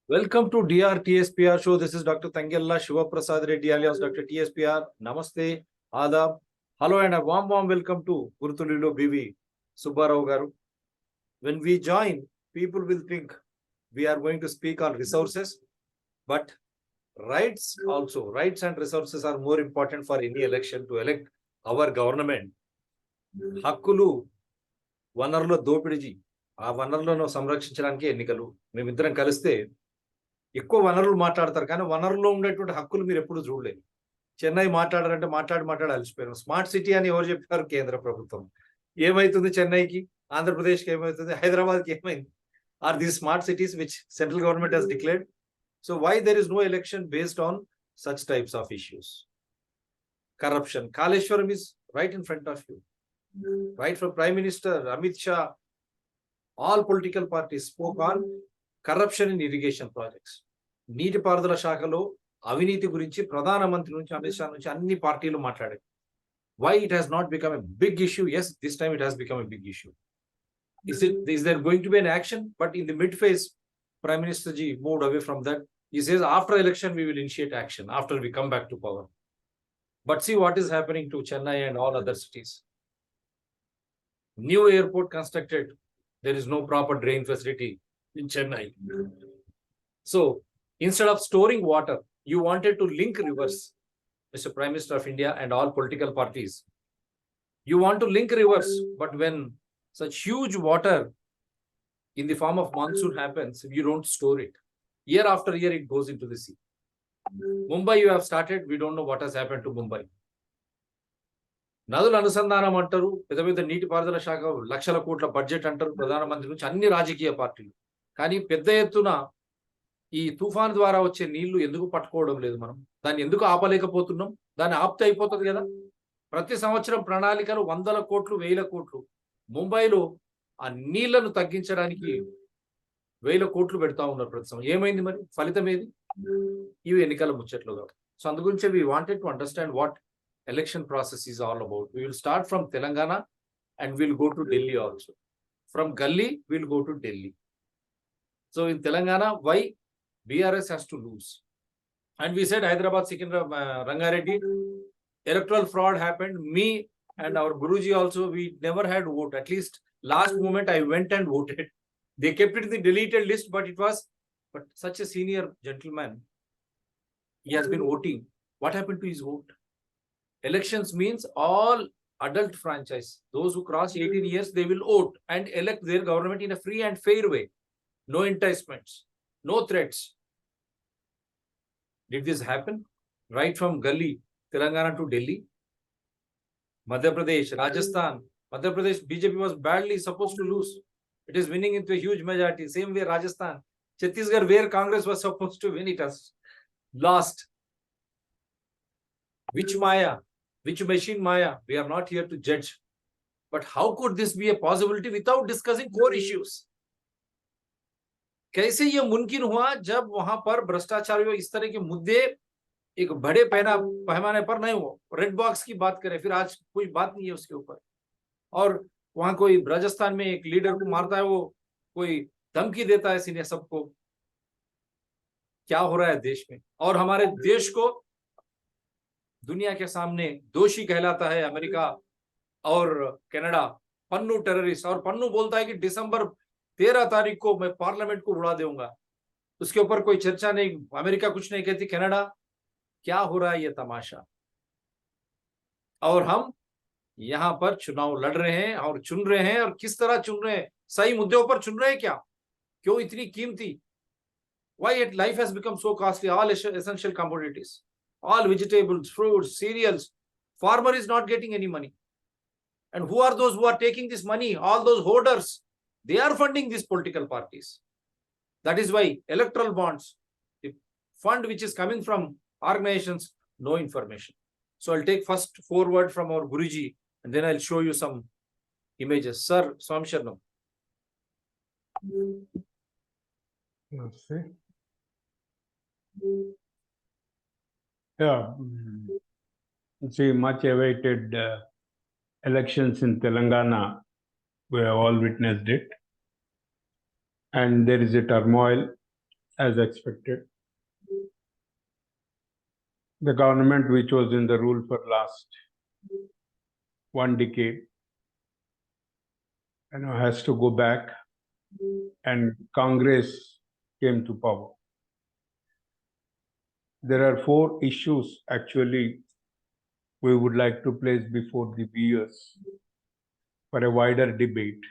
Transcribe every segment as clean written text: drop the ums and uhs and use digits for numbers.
Welcome to DRTSPR show. This is Dr. Tangella Shiva Prasad Reddy alias Dr. TSPR. Namaste, Adab. Hello and a warm welcome to Gurutulilo BV Subbarao Garu. When we join, people will think we are going to speak on resources, but rights also. Rights and resources are more important for any election to elect our government. హక్కులు వనరుల దోపిడీ ఆ వనరులను సంరక్షించడానికి ఎన్నికలు మేమిద్దరం కలిస్తే ఎక్కువ వనరులు మాట్లాడతారు కానీ వనరుల్లో ఉండేటువంటి హక్కులు మీరు ఎప్పుడు చూడలేదు. చెన్నై మాట్లాడారంటే మాట్లాడి అలసిపోయారు. స్మార్ట్ సిటీ అని ఎవరు చెప్పారు? కేంద్ర ప్రభుత్వం. ఏమైతుంది చెన్నైకి? ఆంధ్రప్రదేశ్కి ఏమవుతుంది? హైదరాబాద్కి ఏమైంది? Are these smart cities which central government has declared? So why there is no election based on such types of issues? Corruption. Kaleshwaram is right in front of you. Right from Prime Minister Amit Shah, all political parties spoke on corruption in irrigation projects. నీటి పారుదల శాఖలో అవినీతి గురించి ప్రధానమంత్రి నుంచి అమిత్ షా నుంచి అన్ని పార్టీలు మాట్లాడారు. Why it has not become a big issue? Yes, this time it has become a big issue. Is there going to be an action? But in the mid phase, Prime Minister ji moved away from that. He says after election we will initiate action after we come back to power. But see what is happening to Chennai and all other cities. New airport constructed. There is no proper drain facility in Chennai. So instead of storing water, you wanted to link rivers, Mr. Prime Minister of India and all political parties. You want to link rivers, but when such huge water in the form of monsoon happens, you don't store it. Year after year, it goes into the sea. Mumbai, you have started. We don't know what has happened to Mumbai. నదుల అనుసంధానం అంటారు, పెద్ద పెద్ద నీటి పారుదల శాఖ లక్షల కోట్ల బడ్జెట్ అంటారు ప్రధానమంత్రి నుంచి అన్ని రాజకీయ పార్టీలు. కానీ పెద్ద ఎత్తున ఈ తుఫాన్ ద్వారా వచ్చే నీళ్లు ఎందుకు పట్టుకోవడం లేదు? మనం దాన్ని ఎందుకు ఆపలేకపోతున్నాం? దాన్ని ఆప్తే అయిపోతుంది కదా. ప్రతి సంవత్సరం ప్రణాళికలు 100 కోట్లు 1000 కోట్లు. ముంబైలో ఆ నీళ్లను తగ్గించడానికి 1000 కోట్లు పెడతా ఉన్నారు ప్రతి సంవత్సరం. ఏమైంది మరి? ఫలితం ఏది? ఇవి ఎన్నికల ముచ్చట్లు కాబట్టి. సో అందు గురించి we wanted to understand what election process is all about. We will start from Telangana and we'll go to Delhi also. From Gully, we'll go to Delhi. So in Telangana, why BRS has to lose? And we said Hyderabad, Secunderabad, Rangareddy, electoral fraud happened. Me and our Guruji also, we never had vote. At least last moment I went and voted. They kept it in the deleted list, but such a senior gentleman, he has been voting. What happened to his vote? Elections means all adult franchise. Those who cross 18 years, they will vote and elect their government in a free and fair way. No enticements, no threats. Did this happen? Right from Gully, Telangana to Delhi, Madhya Pradesh, Rajasthan. Madhya Pradesh, BJP was badly supposed to lose. It is winning into a huge majority. Same way Rajasthan. Chhattisgarh, where Congress was supposed to win, it has lost. Which Maya? Which machine Maya? We are not here to judge. But how could this be a possibility without discussing core issues? कैसे ये मुमकिन हुआ जब वहां पर भ्रष्टाचार इस तरह के मुद्दे एक बड़े पैमाने पर नहीं हो? रेड बॉक्स की बात करें, फिर आज कोई बात नहीं है उसके ऊपर. और वहां कोई राजस्थान में एक लीडर को मारता है, वो कोई धमकी देता है सीनियर सबको. क्या हो रहा है देश में? और हमारे देश को दुनिया के सामने दोषी कहलाता है अमेरिका और कनाडा. पन्नू टेररिस्ट. और पन्नू बोलता है कि दिसंबर 13 तारीख को मैं पार्लियामेंट को उड़ा दूंगा. उसके ऊपर कोई चर्चा नहीं. अमेरिका कुछ नहीं कहती, कनाडा. क्या हो रहा है ये तमाशा? और हम यहां पर चुनाव लड़ रहे हैं और चुन रहे हैं. और किस तरह चुन रहे हैं? सही मुद्दों पर चुन रहे हैं क्या? क्यों इतनी कीमती? Why life has become so costly? All essential commodities, all vegetables, fruits, cereals. Farmer is not getting any money. And who are those who are taking this money? All those hoarders. They are funding these political parties. That is why electoral bonds, the fund which is coming from organizations, no information. So I'll take first forward from our Guruji and then I'll show you some images. Sir, Swam Sharnam. Yeah, see, much awaited elections in Telangana, we have all witnessed it. And there is a turmoil as expected. The government which was in the rule for last 1 decade, has to go back, and Congress came to power. There are 4 issues actually we would like to place before the viewers for a wider debate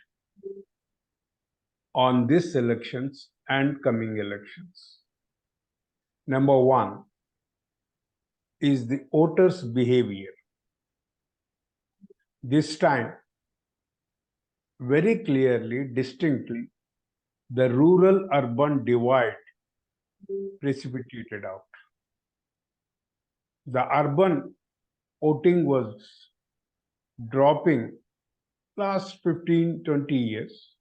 on these elections and coming elections. Number 1 is the voters' behavior. This time, very clearly, distinctly, the rural-urban divide precipitated out. The urban voting was dropping last 15-20 years,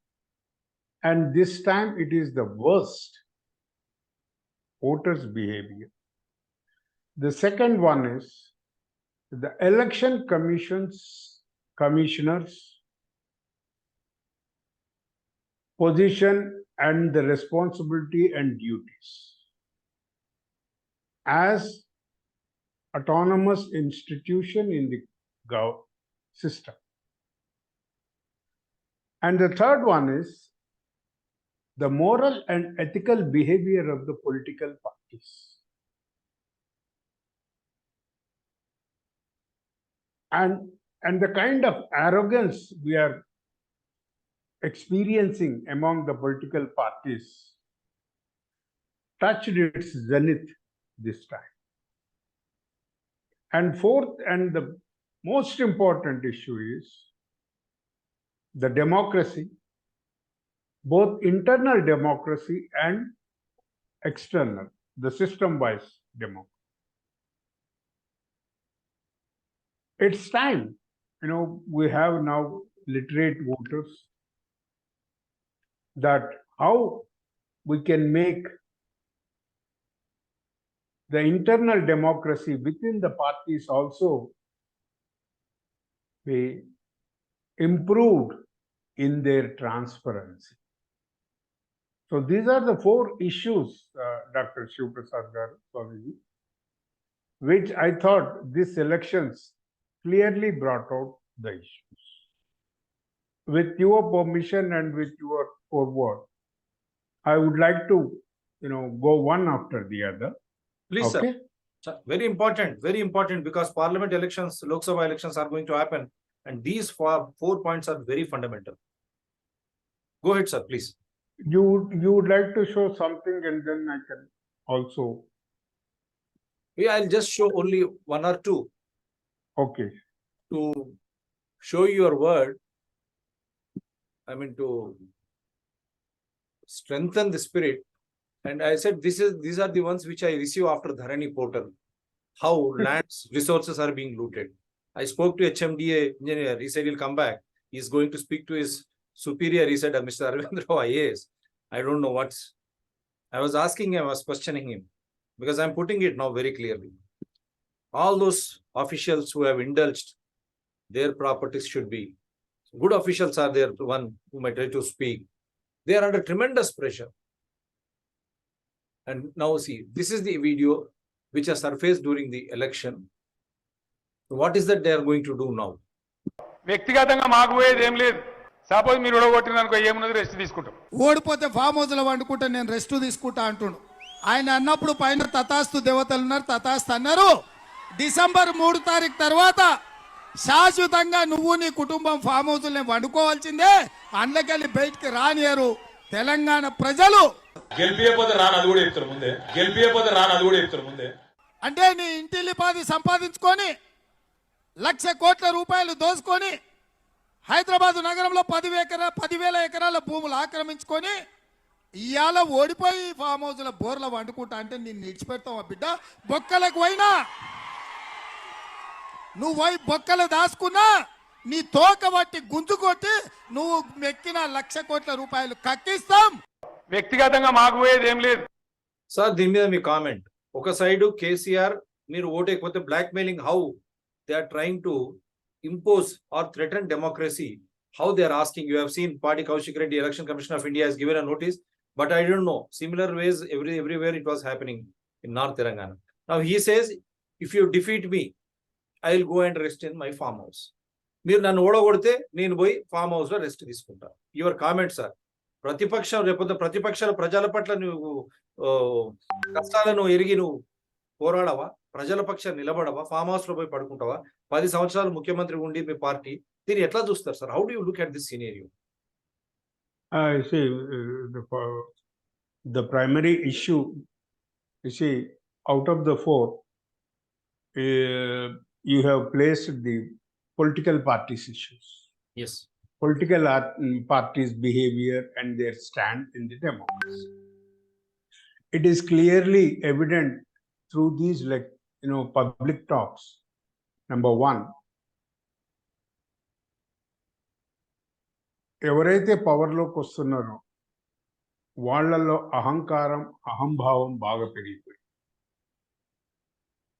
and this time it is the worst voters' behavior. The second one is the election commissioners' position and the responsibility and duties. As autonomous institution in the system. And the third one is the moral and ethical behavior of the political parties. And the kind of arrogance we are experiencing among the political parties touched its zenith this time. And fourth, and the most important issue is the democracy, both internal democracy and external, the system-wise democracy. It's time, we have now literate voters, that how we can make the internal democracy within the parties also be improved in their transparency. So these are the 4 issues, Dr. Shivaprasad Garu, Swamiji, which I thought these elections clearly brought out the issues. With your permission and with your forward, I would like to, go one after the other. Please, Okay. sir. Very important, because parliament elections, Lok Sabha elections are going to happen, and these 4 points are very fundamental. Go ahead, sir, please. You would like to show something, and then I can also. Yeah, I'll just show only 1 or 2. Okay. To show your word, to strengthen the spirit. And I said, these are the ones which I receive after Dharani portal. How lands, resources are being looted. I spoke to HMDA engineer. He said he'll come back. He's going to speak to his superior. He said, Mr. Arvind Rao IAS. I don't know what's. I was asking him, I was questioning him, because I'm putting it now very clearly. All those officials who have indulged, their properties should be. Good officials are there, one who might try to speak. They are under tremendous pressure. And now see, this is the video which has surfaced during the election. What is that they are going to do now? వ్యక్తిగతంగా మాకు పోయేది ఏం లేదు. Suppose మీరు ఓడగొట్టిననుకో ఏమున్నది rest తీసుకుంటాం. ఓడిపోతే farm house లో వండుకుంటా, నేను రెస్ట్ తీసుకుంటా అంటున్నాడు. ఆయన అన్నప్పుడు పైన తథాస్తు దేవతలు ఉన్నారు, తథాస్తు అన్నారు. డిసెంబర్ 3 తారీఖు తర్వాత శాశ్వతంగా నువ్వు నీ కుటుంబం ఫామ్ హౌస్ లో వండుకోవాల్సిందే. అందులోకెళ్ళి బయటికి రానియరు తెలంగాణ ప్రజలు. గెలిపియపోతే రాను అది కూడా చెప్తారు ముందే. అంటే నీ ఇంటిల్లిపాది సంపాదించుకొని 1,00,000 కోట్ల రూపాయలు దోసుకొని హైదరాబాద్ నగరంలో 10,000 ఎకరాల భూములు ఆక్రమించుకొని ఇవాళ ఓడిపోయి ఫామ్ హౌస్ లో బోర్ల వండుకుంటా అంటే నిన్ను విడిచిపెడతావా బిడ్డ? బొక్కలకు పోయినా నువ్వు పోయి బొక్కలు దాచుకున్నా నీ తోక బట్టి గుంజు కొట్టి నువ్వు మెక్కిన 1,00,000 కోట్ల రూపాయలు కక్కిస్తాం. వ్యక్తిగతంగా మాకు పోయేది ఏం లేదు. సార్, దీని మీద మీ కామెంట్. ఒక సైడ్ కేసీఆర్ మీరు ఓటేకపోతే blackmailing, how they are trying to impose or threaten democracy, how they are asking. You have seen Party Kaushik Reddy, Election Commission of India has given a notice. but I don't know. Similar ways everywhere it was happening in North Telangana. Now he says, if you defeat me, I will go and rest in my farm house. మీరు నన్ను ఓడగొడితే నేను పోయి farm house లో rest తీసుకుంటా. Your comments sir. ప్రతిపక్షం రేపొద్దు ప్రతిపక్షాల ప్రజల పట్ల నువ్వు కష్టాలను ఎరిగి నువ్వు పోరాడవా, ప్రజల పక్షాన్ని నిలబడవా, ఫామ్ హౌస్ లో పోయి పడుకుంటావా? 10 సంవత్సరాలు ముఖ్యమంత్రి ఉండి మీ పార్టీ దీన్ని ఎట్లా చూస్తారు sir? How do you look at this scenario? I see the primary issue, you see, out of the four, you have placed the political parties issues, Yes. political parties' behavior and their stand in the democracy. It is clearly evident through these, like, public talks. Number one, ఎవరైతే పవర్లోకి వస్తున్నారో వాళ్ళల్లో అహంకారం, అహంభావం బాగా పెరిగిపోయి,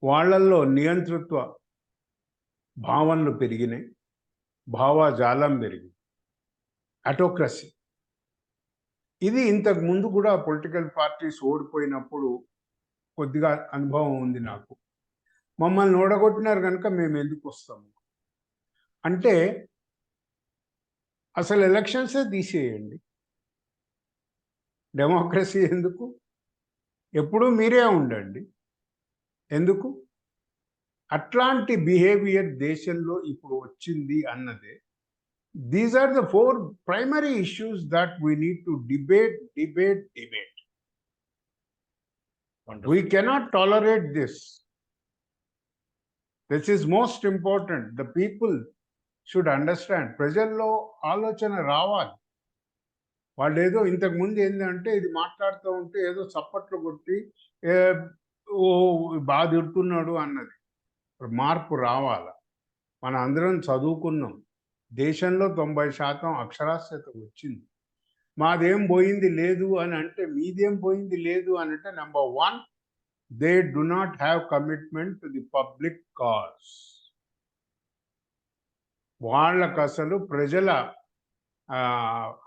వాళ్ళల్లో నియంతృత్వ భావనలు పెరిగినాయి, భావజాలం పెరిగింది, అటోక్రసీ. ఇది ఇంతకు ముందు కూడా పొలిటికల్ పార్టీస్ ఓడిపోయినప్పుడు కొద్దిగా అనుభవం ఉంది నాకు. మమ్మల్ని ఓడగొట్టినారు కనుక మేము ఎందుకు వస్తాము అంటే, అసలు ఎలక్షన్సే తీసేయండి, డెమోక్రసీ ఎందుకు, ఎప్పుడూ మీరే ఉండండి, ఎందుకు? అట్లాంటి బిహేవియర్ దేశంలో ఇప్పుడు వచ్చింది అన్నదే. These are the 4 primary issues that we need to debate. Wonderful. We cannot tolerate this. This is most important. The people should understand. ప్రజల్లో ఆలోచన రావాలి. వాళ్ళు ఏదో ఇంతకు ముందు ఏంటంటే ఇది మాట్లాడుతూ ఉంటే ఏదో చప్పట్లు కొట్టి ఓ బాగా తిడుతున్నాడు అన్నది. మార్పు రావాలి. మన అందరం చదువుకున్నాం, దేశంలో 90% అక్షరాస్యత వచ్చింది. మాదేం పోయింది లేదు అని అంటే, మీదేం పోయింది లేదు అని అంటే, number 1, they do not have commitment to the public cause. వాళ్ళకు అసలు ప్రజల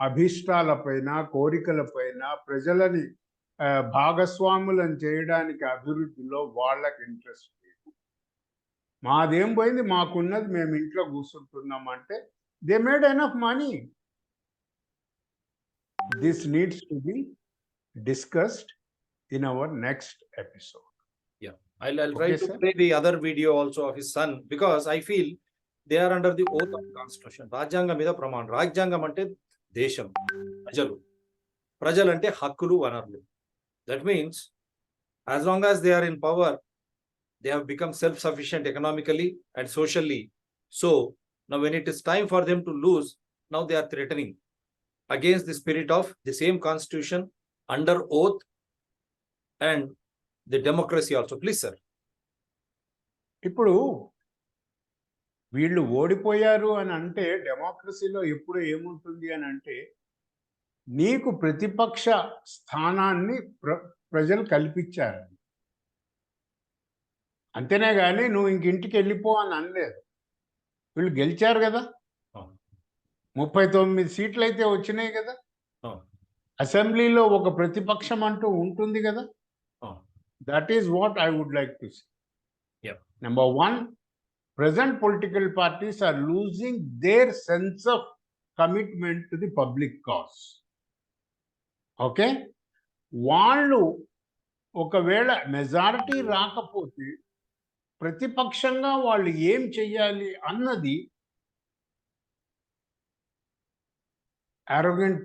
అభిష్టాలపైన, కోరికలపైన, ప్రజలని భాగస్వాములను చేయడానికి అభివృద్ధిలో వాళ్ళకి ఇంట్రెస్ట్ లేదు. మాదేం పోయింది, మాకున్నది మేము ఇంట్లో కూర్చుంటున్నాం అంటే, they made enough money. This needs to be discussed in our next episode. Yeah, I'll try Okay, to sir. play the other video also of his son, because I feel they are under the oath of constitution. రాజ్యాంగం మీద ప్రమాణం. రాజ్యాంగం అంటే దేశం, ప్రజలు, ప్రజలంటే హక్కులు, వనరులు. That means as long as they are in power, they have become self-sufficient economically and socially. So now when it is time for them to lose, now they are threatening against the spirit of the same constitution, under oath, and the democracy also. Please, sir. ఇప్పుడు వీళ్ళు ఓడిపోయారు అని అంటే, డెమోక్రసీలో ఎప్పుడు ఏముంటుంది అని అంటే, నీకు ప్రతిపక్ష స్థానాన్ని ప్రజలు కల్పించారు, అంతేనే కానీ నువ్వు ఇంటికి వెళ్ళిపో అని అనలేదు. వీళ్ళు గెలిచారు కదా, 39 సీట్లు అయితే వచ్చినాయి కదా, అసెంబ్లీలో ఒక ప్రతిపక్షం అంటూ ఉంటుంది కదా. That is what I would like to see. Number 1, present political parties are losing their sense of commitment to the public cause. Okay, వాళ్ళు ఒకవేళ మెజారిటీ రాకపోతే ప్రతిపక్షంగా వాళ్ళు ఏం చెయ్యాలి అన్నది arrogant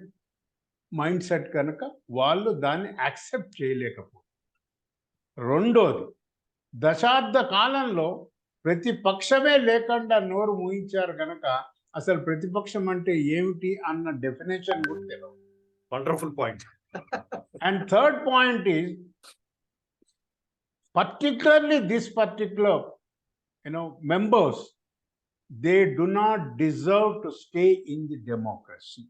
మైండ్ సెట్ కనుక వాళ్ళు దాన్ని యాక్సెప్ట్ చేయలేకపోతే. రెండోది, దశాబ్ద కాలంలో ప్రతిపక్షమే లేకుండా నోరు మూయించారు కనుక అసలు ప్రతిపక్షం అంటే ఏమిటి అన్న డెఫినేషన్ కూడా తెలియదు. Wonderful point. And third point is, particularly this particular members, they do not deserve to stay in the democracy.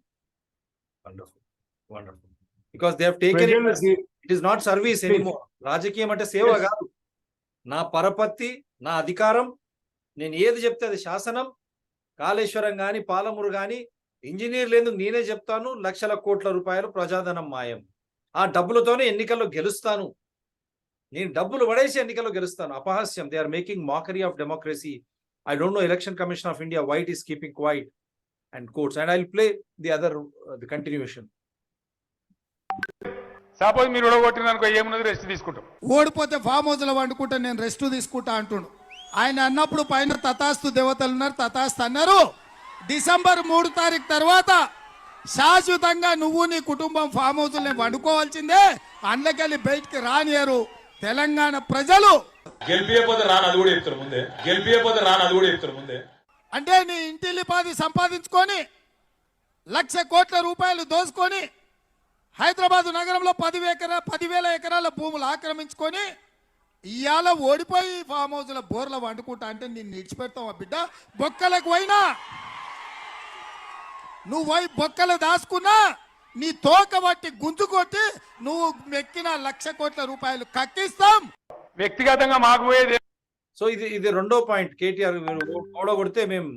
Wonderful. Because they have taken it as, it is not service anymore. రాజకీయం అంటే సేవ కాదు, నా పరపత్తి, నా అధికారం, నేను ఏది చెప్తే అది శాసనం. కాళేశ్వరం కానీ, పాలమూరు కానీ, ఇంజనీర్లు ఎందుకు నేనే చెప్తాను, లక్షల కోట్ల రూపాయలు ప్రజాధనం మాయం. ఆ డబ్బులతోనే ఎన్నికల్లో గెలుస్తాను, నేను డబ్బులు పడేసి ఎన్నికల్లో గెలుస్తాను. అపహాస్యం. They are making mockery of democracy. I don't know Election Commission of India why it is keeping quiet and quotes. And I'll play the other, the continuation. Suppose మీరు ఓడగొట్టిన అనుకో ఏమున్నది రెస్ట్ తీసుకుంటాం. ఓడిపోతే ఫామ్ హౌస్ లో వండుకుంటా, నేను rest తీసుకుంటా అంటుండు. ఆయన అన్నప్పుడు పైన తథాస్తు దేవతలు ఉన్నారు, తథాస్తు అన్నారు. డిసెంబర్ 3 తారీఖు తర్వాత శాశ్వతంగా నువ్వు నీ కుటుంబం ఫామ్ హౌస్ లో వండుకోవాల్సిందే, అందుకెళ్ళి బయటికి రానియరు తెలంగాణ ప్రజలు. గెలిపియపోతే రాను అది కూడా చెప్తారు ముందే, గెలిపియపోతే రాను అది కూడా చెప్తారు ముందే. అంటే నీ ఇంటిల్లిపాది సంపాదించుకొని 1,00,000 కోట్ల రూపాయలు దోసుకొని హైదరాబాద్ నగరంలో 10,000 ఎకరాల భూములు ఆక్రమించుకొని ఇవాళ ఓడిపోయి ఫామ్ హౌస్ లో బోర్ల వండుకుంటా అంటే నిన్ను ఇడిచిపెడతావా బిడ్డ? బొక్కలకు పోయినా నువ్వు పోయి బొక్కలు దాచుకున్నా నీ తోక బట్టి గుంజు కొట్టి నువ్వు మెక్కిన 1,00,000 కోట్ల రూపాయలు కక్కిస్తాం. వ్యక్తిగతంగా మాకు పోయేది సో ఇది రెండో పాయింట్. కేటీఆర్ ఓడగొడితే మేము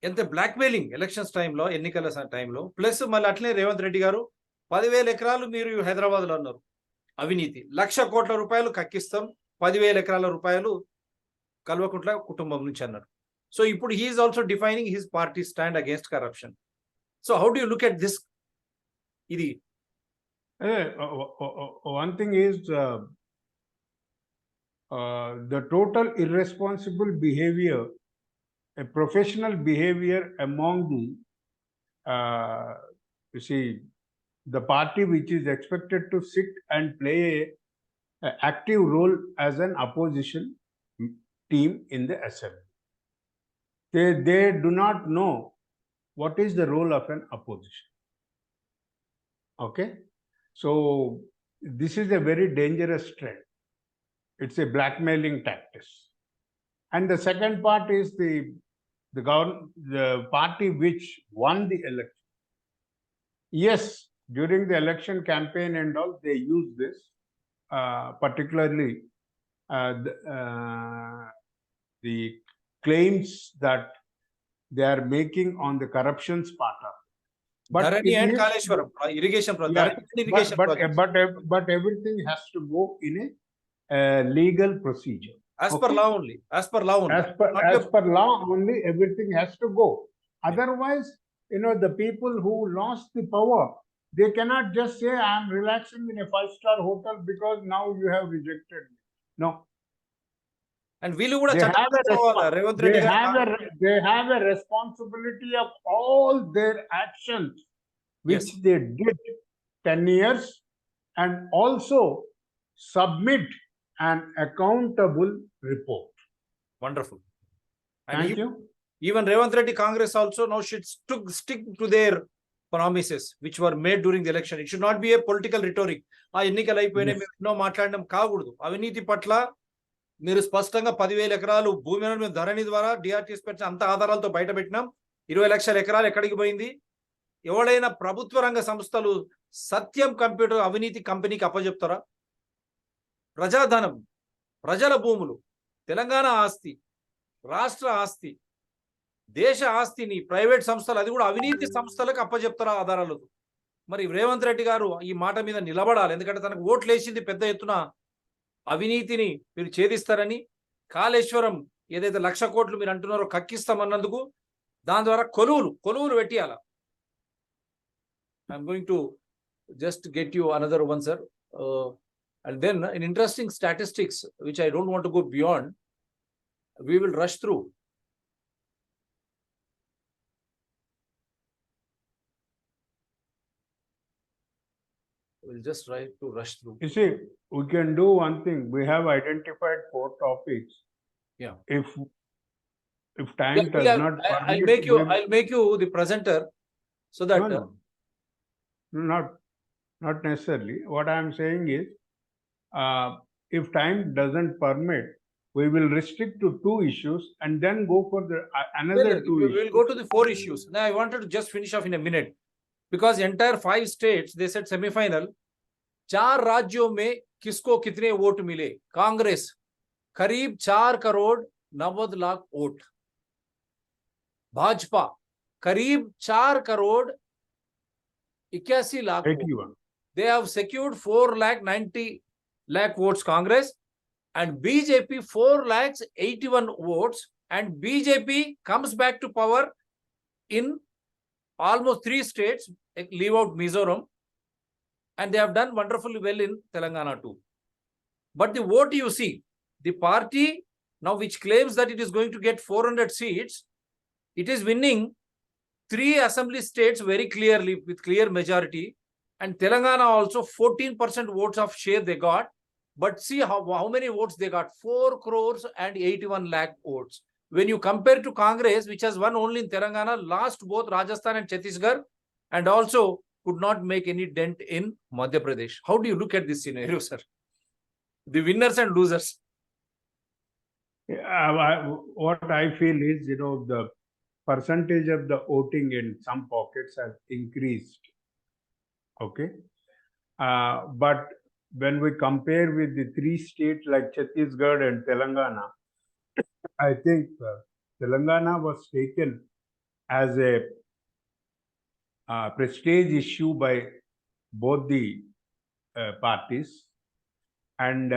ఎంత బ్లాక్మెయిలింగ్ ఎలక్షన్స్ టైంలో, ఎన్నికల టైంలో. ప్లస్ మళ్ళీ అట్లనే రేవంత్ రెడ్డి గారు 10,000 ఎకరాలు మీరు హైదరాబాద్లో అన్నారు, అవినీతి. 1,00,000 కోట్ల రూపాయలు కక్కిస్తాం, 10,000 ఎకరాల రూపాయలు కల్వకుంట్ల కుటుంబం నుంచి అన్నారు. సో ఇప్పుడు he is also defining his party stand against corruption. So how do you look at this? ఇది one thing is the total irresponsible behavior, a professional behavior among the you see the party which is expected to sit and play a active role as an opposition team in the assembly. They do not know what is the role of an opposition. Okay, so this is a very dangerous trend. It's a blackmailing tactics. And the second part is the party which won the election. Yes, during the election campaign and all, they use this, particularly the claims that they are making on the corruptions part of it. Dharani and Kaleshwaram irrigation project. But everything has to go in a legal procedure. As per law only. As per law only. As per law only, everything has to go. Otherwise, the people who lost the power, they cannot just say, I am relaxing in a 5-star hotel because now you have rejected me. No. And వీళ్ళు కూడా they have a responsibility of all their actions which they did 10 years, and also submit an accountable report. Wonderful. Thank you. Even Revanth Reddy Congress also now should stick to their promises which were made during the election. It should not be a political rhetoric. ఎన్నికలు అయిపోయినా మేము ఎన్నో మాట్లాడడం కాకూడదు. అవినీతి పట్ల మీరు స్పష్టంగా 10,000 ఎకరాలు భూమిని మేము ధరణి ద్వారా డిఆర్టీఎస్ పెట్టిన అంత ఆధారాలతో బయట పెట్టినాం. 20 లక్షల ఎకరాలు ఎక్కడికి పోయింది? ఎవడైనా ప్రభుత్వ రంగ సంస్థలు సత్యం కంప్యూటర్ అవినీతి కంపెనీకి అప్పచెప్తారా? ప్రజాధనం, ప్రజల భూములు, తెలంగాణ ఆస్తి, రాష్ట్ర ఆస్తి, దేశ ఆస్తిని ప్రైవేట్ సంస్థలు, అది కూడా అవినీతి సంస్థలకు అప్పచెప్తారా ఆధారాలతో? మరి రేవంత్ రెడ్డి గారు ఈ మాట మీద నిలబడాలి. ఎందుకంటే తనకు ఓట్లు వేసింది పెద్ద ఎత్తున అవినీతిని మీరు ఛేదిస్తారని. కాళేశ్వరం ఏదైతే 1,00,000 కోట్లు మీరు అంటున్నారో కక్కిస్తామన్నందుకు దాని ద్వారా కొలువులు పెట్టియాల. I'm going to just get you another one sir. And then in interesting statistics, which I don't want to go beyond, we will rush through. We'll just try to rush through. You see, we can do one thing. We have identified 4 topics. Yeah. If time does not permit, I'll make you the presenter so that not necessarily. What I am saying is, if time doesn't permit, we will restrict to 2 issues and then go for the another 2 issues. We will go to the 4 issues. Now I wanted to just finish off in a minute, because entire 5 states, they said semi-final. 4 राज्यों में किसको कितने vote मिले? कांग्रेस करीब 4,90,00,000 vote, Bhajpa करीब 4,81,00,000 81. they have secured 4,90,000 votes Congress and BJP 4,81,000 votes, and BJP comes back to power in almost 3 states, leave out Mizoram, and they have done wonderfully well in Telangana too. But the vote you see, the party now which claims that it is going to get 400 seats, it is winning 3 assembly states very clearly with clear majority, and Telangana also 14% votes of share they got. But see how many votes they got, 4 crores and 81 lakh votes. When you compare to Congress, which has won only in Telangana, lost both Rajasthan and Chhattisgarh, and also could not make any dent in Madhya Pradesh. How do you look at this scenario, sir? The winners and losers. What I feel is, the percentage of the voting in some pockets has increased. Okay. But when we compare with the 3 states like Chhattisgarh and Telangana, I think Telangana was taken as a prestige issue by both the parties, and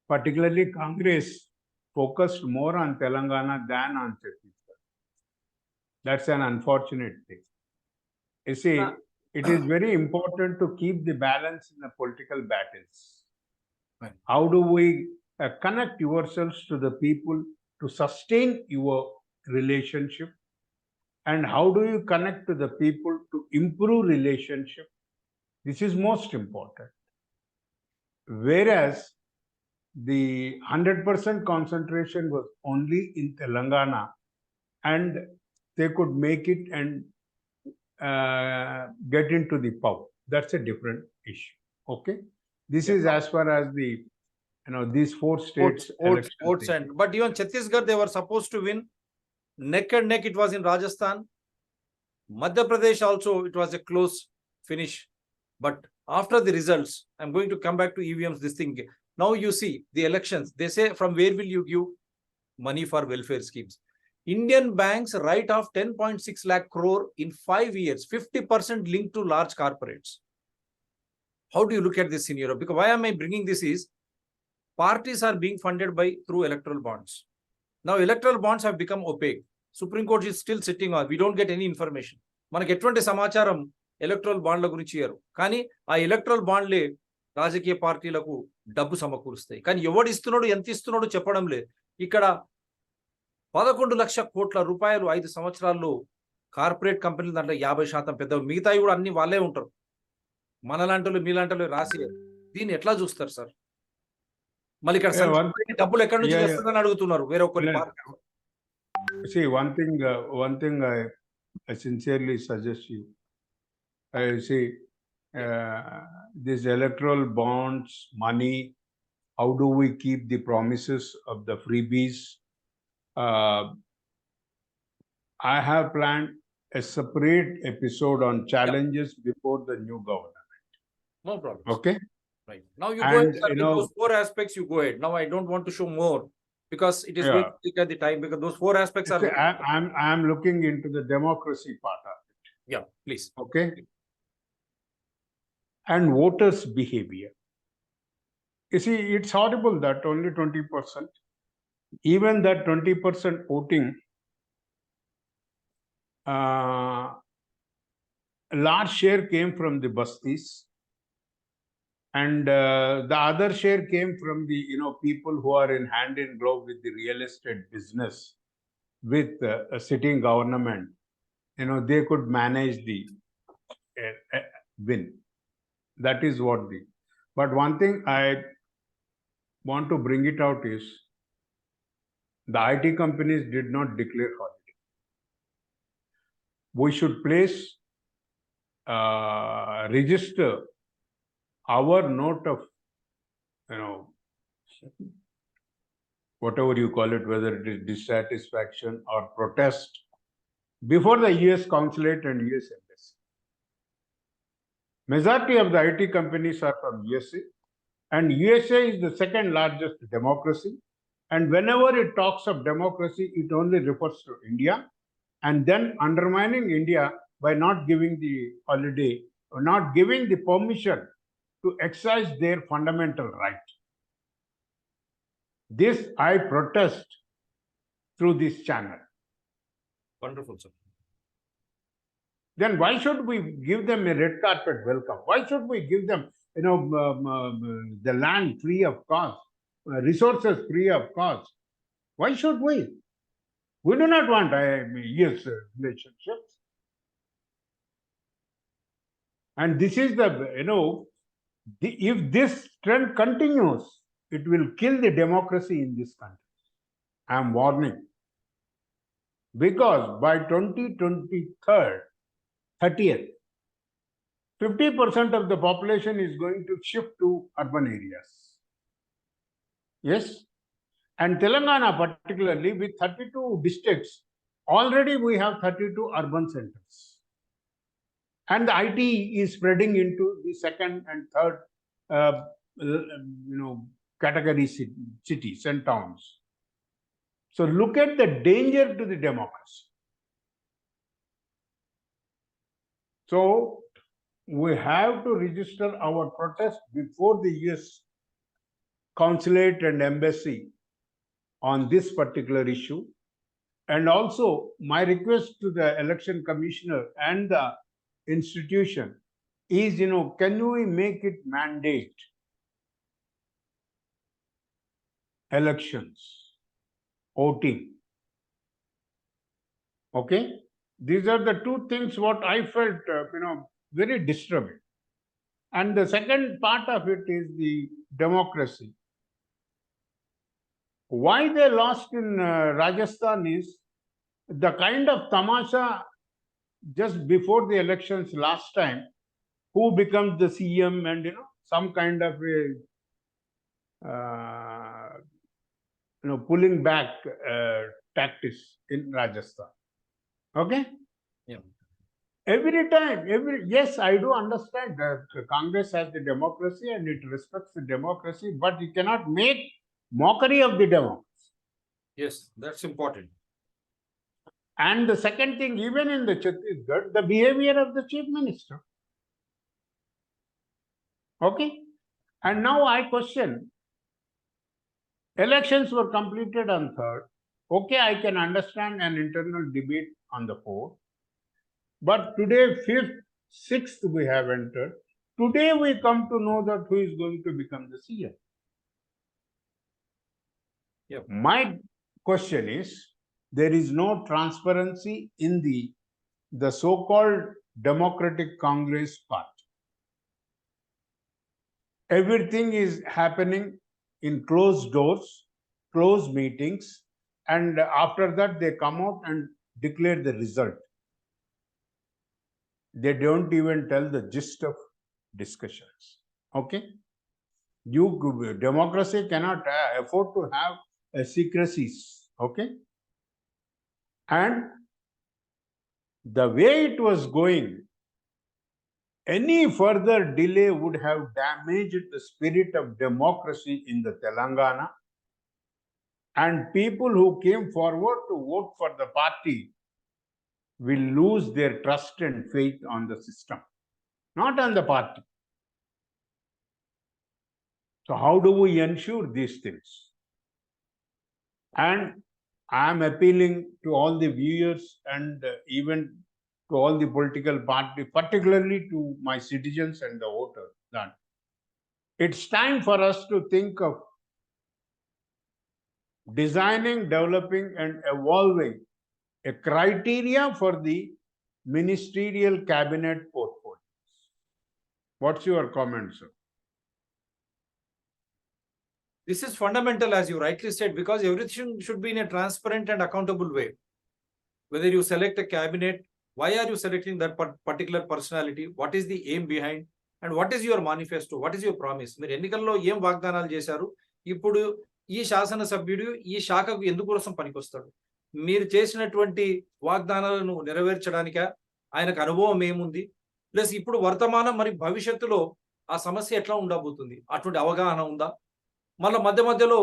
particularly Congress focused more on Telangana than on Chhattisgarh. That's an unfortunate thing. You see, it is very important to keep the balance in the political battles. Right. How do we connect yourselves to the people to sustain your relationship? And how do you connect to the people to improve relationship? This is most important. Whereas the 100% concentration was only in Telangana, and they could make it and get into the power. That's a different issue. Okay. This is as far as the, these 4 states. Votes and, but even Chhattisgarh, they were supposed to win. Neck and neck it was in Rajasthan. Madhya Pradesh also, it was a close finish. But after the results, I'm going to come back to EVMs, this thing. Now you see the elections, they say from where will you give money for welfare schemes? Indian banks write off 10.6 lakh crore in 5 years, 50% linked to large corporates. How do you look at this scenario? Because why am I bringing this is, parties are being funded through electoral bonds. Now electoral bonds have become opaque. Supreme Court is still sitting on, we don't get any information. మనకి ఎటువంటి సమాచారం electoral బాండ్ల గురించి ఇయ్యరు. కానీ ఆ electoral బాండ్లే రాజకీయ పార్టీలకు డబ్బు సమకూరుస్తాయి. కానీ ఎవడు ఇస్తున్నాడు, ఎంత ఇస్తున్నాడు చెప్పడం లేదు. ఇక్కడ 11 లక్షల కోట్ల రూపాయలు 5 సంవత్సరాల్లో కార్పొరేట్ కంపెనీలు దాంట్లో 50% పెద్ద, మిగతాయి కూడా అన్ని వాళ్ళే ఉంటారు. మనలాంటి మీలాంటి రాసి దీన్ని ఎట్లా చూస్తారు సార్? మళ్ళీ ఇక్కడ డబ్బులు ఎక్కడి నుంచి వస్తుందని అడుగుతున్నారు వేరే కొన్ని party. See, one thing I sincerely suggest you. See, these electoral bonds, money, how do we keep the promises of the freebies? I have planned a separate episode on challenges before the new government. No problem. Okay. Right. Now you go ahead, sir, with those 4 aspects, you go ahead. Now I don't want to show more because it is going to take at the time, because those 4 aspects are. I'm looking into the democracy part of it. Yeah, please. Okay. And voters' behavior. You see, it's horrible that only 20%, even that 20% voting, a large share came from the Bastis, and the other share came from the people who are in hand in glove with the real estate business, with a sitting government. They could manage the win. That is what the. But one thing I want to bring it out is, the IT companies did not declare holiday. We should place, register our note of, whatever you call it, whether it is dissatisfaction or protest, before the US consulate and US embassy. Majority of the IT companies are from USA, and USA is the second largest democracy. And whenever it talks of democracy, it only refers to India, and then undermining India by not giving the holiday or not giving the permission to exercise their fundamental right. This I protest through this channel. Wonderful, sir. Then why should we give them a red carpet welcome? Why should we give them, the land free of cost, resources free of cost? Why should we? We do not want years relationships. And this is if this trend continues, it will kill the democracy in this country. I am warning. Because by 30th, 50% of the population is going to shift to urban areas. Yes? And Telangana particularly, with 32 districts, already we have 32 urban centers. And the IT is spreading into the second and third, category cities and towns. So look at the danger to the democracy. So we have to register our protest before the US consulate and embassy on this particular issue. And also my request to the election commissioner and the institution is, can we make it mandate elections, voting? Okay? These are the two things what I felt, very disturbing. And the second part of it is the democracy. Why they lost in Rajasthan is the kind of tamasha just before the elections last time, who becomes the CM and, some kind of pulling back tactics in Rajasthan. Okay? Yeah. Every time, yes, I do understand that Congress has the democracy and it respects the democracy, but you cannot make mockery of the democracy. Yes, that's important. And the second thing, even in the Chhattisgarh, the behavior of the chief minister. Okay? And now I question, elections were completed on 3rd. Okay, I can understand an internal debate on the 4th. But today, 5th, 6th we have entered. Today we come to know that who is going to become the CM. Yep. My question is, there is no transparency in the so-called Democratic Congress Party. Everything is happening in closed doors, closed meetings, and after that they come out and declare the result. They don't even tell the gist of discussions. Okay? Democracy cannot afford to have secrecies. Okay? And the way it was going, any further delay would have damaged the spirit of democracy in the Telangana, and people who came forward to vote for the party will lose their trust and faith on the system, not on the party. So how do we ensure these things? And I am appealing to all the viewers and even to all the political parties, particularly to my citizens and the voters, that it's time for us to think of designing, developing, and evolving a criteria for the ministerial cabinet portfolios. What's your comment, sir? This is fundamental, as you rightly said, because everything should be in a transparent and accountable way. Whether you select a cabinet, why are you selecting that particular personality? What is the aim behind? And what is your manifesto? What is your promise? మీరు ఎన్నికల్లో ఏం వాగ్దానాలు చేశారు? ఇప్పుడు ఈ శాసన సభ్యుడు ఈ శాఖకు ఎందుకోసం పనికొస్తాడు? మీరు చేసినటువంటి వాగ్దానాలను నెరవేర్చడానిక ఆయనకు అనుభవం ఏముంది? ప్లస్ ఇప్పుడు వర్తమానం మరి భవిష్యత్తులో ఆ సమస్య ఎట్లా ఉండబోతుంది? అటువంటి అవగాహన ఉందా? మళ్ళీ మధ్యలో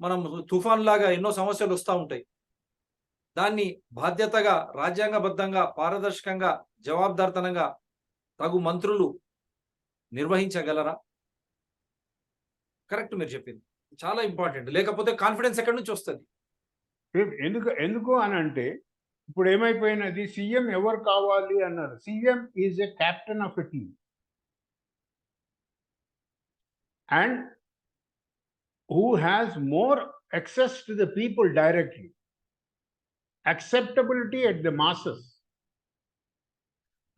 మనం తుఫాన్ లాగా ఎన్నో సమస్యలు వస్తూ ఉంటాయి. దాన్ని బాధ్యతగా, రాజ్యాంగబద్ధంగా, పారదర్శకంగా జవాబుదారితనంగా తగు మంత్రులు నిర్వహించగలరా? కరెక్ట్ మీరు చెప్పింది, చాలా ఇంపార్టెంట్. లేకపోతే కాన్ఫిడెన్స్ ఎక్కడి నుంచి వస్తుంది? ఎందుకు అని అంటే ఇప్పుడు ఏమైపోయినది, సీఎం ఎవరు కావాలి అన్నారు. CM is a captain of a team and who has more access to the people directly, acceptability at the masses,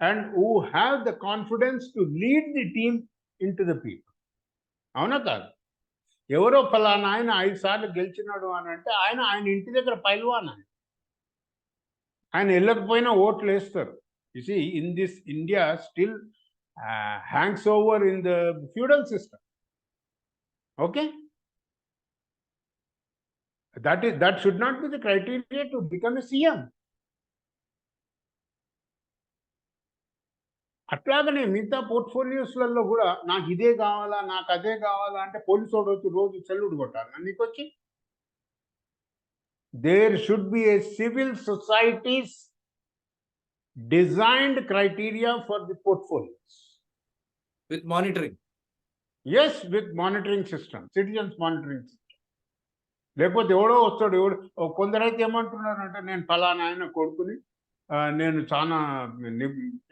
and who have the confidence to lead the team into the people. అవునా కాదు? ఎవరో ఫలానా ఆయన 5 సార్లు గెలిచినాడు అని అంటే ఆయన ఇంటి దగ్గర పైల్వాన్ ఆయన వెళ్ళకపోయినా ఓట్లు వేస్తారు. You see in this India still hangs over in the feudal system. Okay, that should not be the criteria to become a CM. అట్లాగనే మిగతా పోర్ట్ఫోలియోస్లలో కూడా నాకు ఇదే కావాలా, నాకు అదే కావాలా అంటే పోలీసు వాడు వచ్చి రోజు సెల్యూట్ కొట్టాలి నీకు వచ్చి. There should be a civil societies designed criteria for the portfolios with monitoring. Yes, with monitoring system, citizens monitoring system. లేకపోతే ఎవడో వస్తాడు, కొందరైతే ఏమంటున్నారంటే నేను ఫలానా ఆయన కొడుకుని, నేను చాలా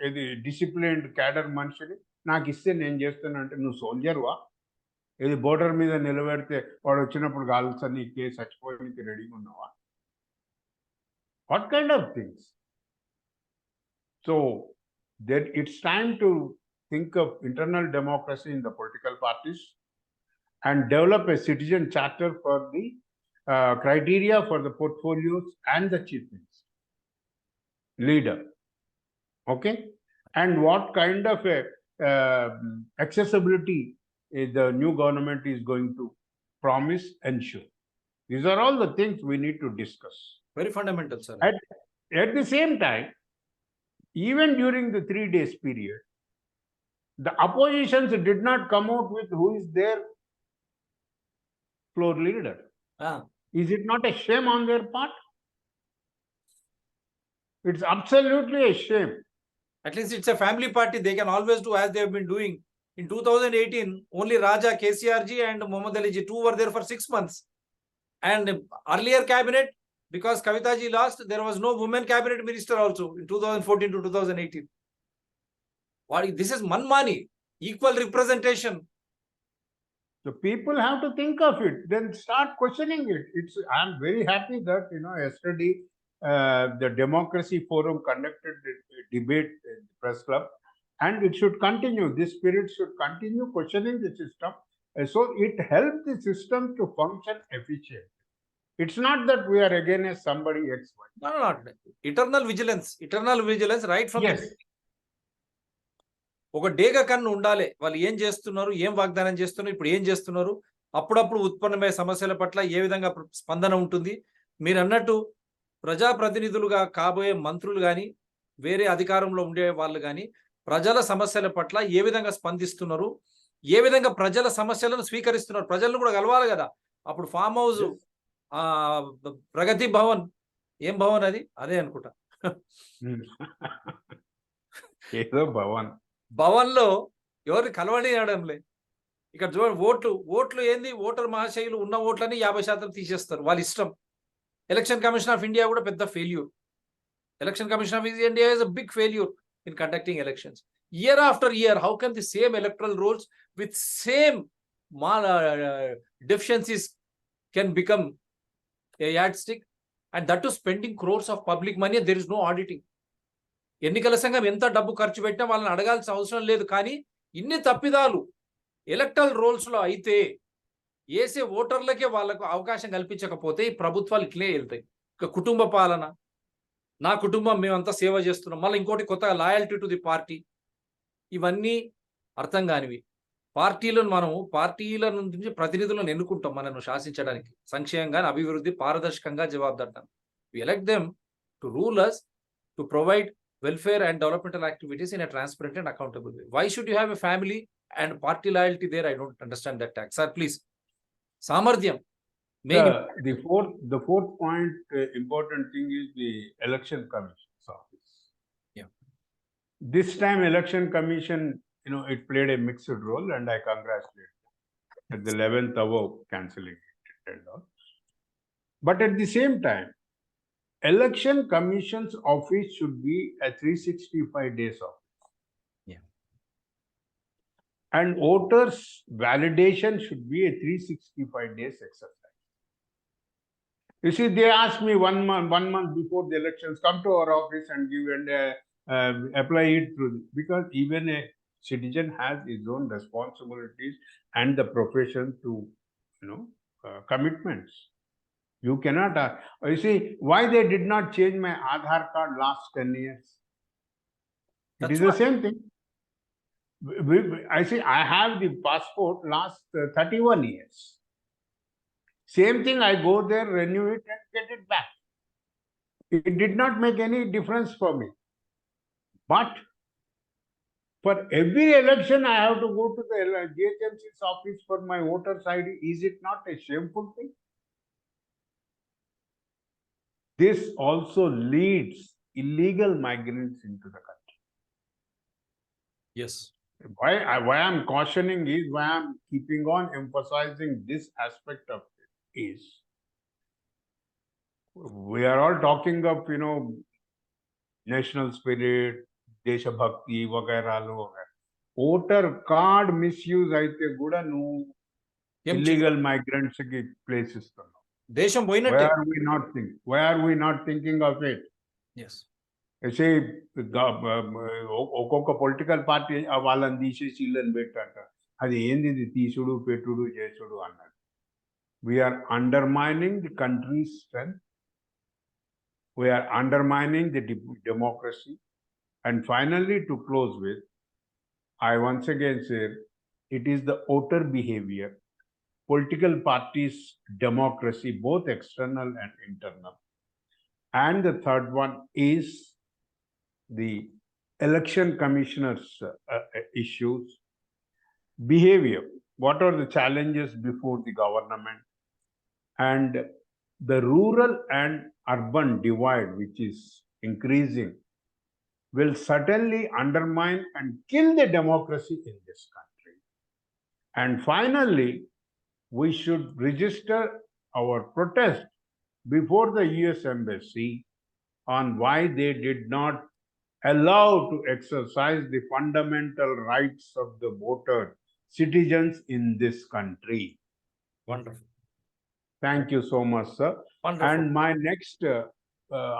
ఇది డిసిప్లిన్డ్ క్యాడర్ మనిషిని, నాకు ఇస్తే నేను చేస్తాను అంటే నువ్వు సోల్జర్వా? ఇది బోర్డర్ మీద నిలబెడితే వాడు వచ్చినప్పుడు కాల్సని నీకే చచ్చిపోయడానికి రెడీగా ఉన్నావా? What kind of things? So that it's time to think of internal democracy in the political parties and develop a citizen charter for the criteria for the portfolios and the chief minister, leader. Okay, and what kind of a accessibility the new government is going to promise ensure. These are all the things we need to discuss. Very fundamental, sir. At the same time, even during the 3 days period, the oppositions did not come out with who is their floor leader. Is it not a shame on their part? It's absolutely a shame. At least it's a family party. They can always do as they have been doing. In 2018, only Raja, KCR ji and Muhammad Ali ji, 2 were there for 6 months. And earlier cabinet, because Kavita ji lost, there was no women cabinet minister also in 2014 to 2018. This is manmani, equal representation. So people have to think of it, then start questioning it. I'm very happy that yesterday the Democracy Forum conducted a debate in the press club, and it should continue. This spirit should continue questioning the system, so it helps the system to function efficiently. It's not that we are against somebody X, Y. No. Eternal vigilance right from Yes. ఒక డేగ కన్ను ఉండాలి. వాళ్ళు ఏం చేస్తున్నారు, ఏం వాగ్దానం చేస్తున్నారు, ఇప్పుడు ఏం చేస్తున్నారు, అప్పుడప్పుడు ఉత్పన్నమయ్యే సమస్యల పట్ల ఏ విధంగా స్పందన ఉంటుంది. మీరు అన్నట్టు ప్రజాప్రతినిధులుగా కాబోయే మంత్రులు కానీ వేరే అధికారంలో ఉండే వాళ్ళు కానీ ప్రజల సమస్యల పట్ల ఏ విధంగా స్పందిస్తున్నారు, ఏ విధంగా ప్రజల సమస్యలను స్వీకరిస్తున్నారు. ప్రజలను కూడా కలవాలి కదా. అప్పుడు ఫామ్ హౌస్, ప్రగతి భవన్, ఏం భవన్ అది, అదే అనుకుంటా, ఏదో భవన్ లో ఎవరిని కలవనియడంలే. ఇక్కడ చూడండి, ఓట్లు ఏంది, ఓటర్ మహాశయులు ఉన్న ఓట్లని 50% తీసేస్తారు, వాళ్ళ ఇష్టం. ఎలక్షన్ కమిషన్ ఆఫ్ ఇండియా కూడా పెద్ద failure. Election commission of India is a big failure in conducting elections. Year after year, how can the same electoral rolls with same deficiencies can become a yardstick, and that too spending crores of public money and there is no auditing. ఎన్నికల సంఘం ఎంత డబ్బు ఖర్చు పెట్టినా వాళ్ళని అడగాల్సిన అవసరం లేదు. కానీ ఇన్ని తప్పిదాలు ఎలక్టరల్ రోల్స్ లో అయితే వేసే ఓటర్లకే వాళ్ళకు అవకాశం కల్పించకపోతే ఈ ప్రభుత్వాలు ఇట్లే వెళ్తాయి. ఇక కుటుంబ పాలన, నా కుటుంబం మేమంతా సేవ చేస్తున్నాం, మళ్ళీ ఇంకోటి కొత్తగా లాయల్టీ టు ది పార్టీ, ఇవన్నీ అర్థం కానివి. పార్టీల నుంచి ప్రతినిధులను ఎన్నుకుంటాం మనను శాసించడానికి, సంక్షేమంగా, అభివృద్ధి, పారదర్శకంగా జవాబుదారుతాం. We elect them to rule us, to provide welfare and developmental activities in a transparent and accountable way. Why should you have a family and party loyalty there? I don't understand that tax. Sir, please. Samarthyam. The fourth point, important thing is the election commission's office. Yeah. This time election commission, it played a mixed role, and I congratulate them at the 11th hour cancelling it and all. But at the same time, election commission's office should be a 365 days office. Yeah. And voters validation should be a 365 days exercise. You see, they asked me 1 month before the elections, come to our office and give and apply it through, because even a citizen has his own responsibilities and the profession to, commitments. You cannot. You see, why they did not change my Aadhaar card last 10 years? That's It is why. the same thing. I see, I have the passport last 31 years. Same thing, I go there, renew it and get it back. It did not make any difference for me. But for every election, I have to go to the GHMC's office for my voter's ID. Is it not a shameful thing? This also leads illegal migrants into the country. Yes. Why I'm cautioning is, why I'm keeping on emphasizing this aspect of it is, we are all talking of, national spirit, Desha Bhakti, vagairalo. Voter card misuse aithe kuda nu illegal migrants ki places. Desham Why poyinatte. are we not thinking? Why are we not thinking of it? Yes. Say, ఒక్కొక్క political party వాళ్ళని తీసేసి ఇళ్ళని పెట్టంట. అది ఏంది తీసుడు పెట్టుడు చేసుడు అన్నది. We are undermining the country's strength. We are undermining the democracy. And finally, to close with, I once again say, it is the voter behavior, political parties' democracy, both external and internal. And the third one is the election commissioners' issues, behavior. What are the challenges before the government? And the rural and urban divide, which is increasing, will certainly undermine and kill the democracy in this country. And finally, we should register our protest before the US Embassy on why they did not allow to exercise the fundamental rights of the voter citizens in this country. Wonderful. Thank you so much, sir. Wonderful. And my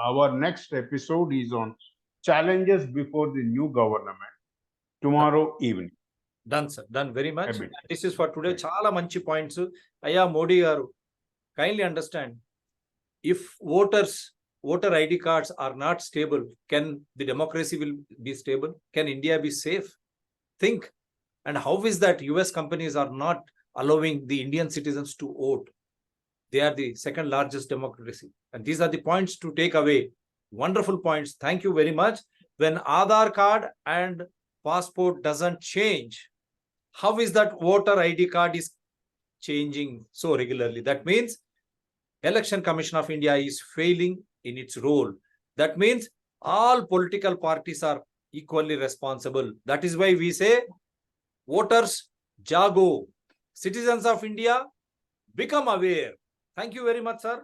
our next episode is on challenges before the new government tomorrow evening. Done, sir. Done very much. Abhi. This is for today. Chala manchi points. Aya Modi garu, kindly understand, if voter ID cards are not stable, can the democracy will be stable? Can India be safe? Think. And how is that US companies are not allowing the Indian citizens to vote? They are the second largest democracy. And these are the points to take away. Wonderful points. Thank you very much. When Aadhaar card and passport doesn't change, how is that voter ID card is changing so regularly? That means Election Commission of India is failing in its role. That means all political parties are equally responsible. That is why we say, voters, jago. Citizens of India, become aware. Thank you very much, sir.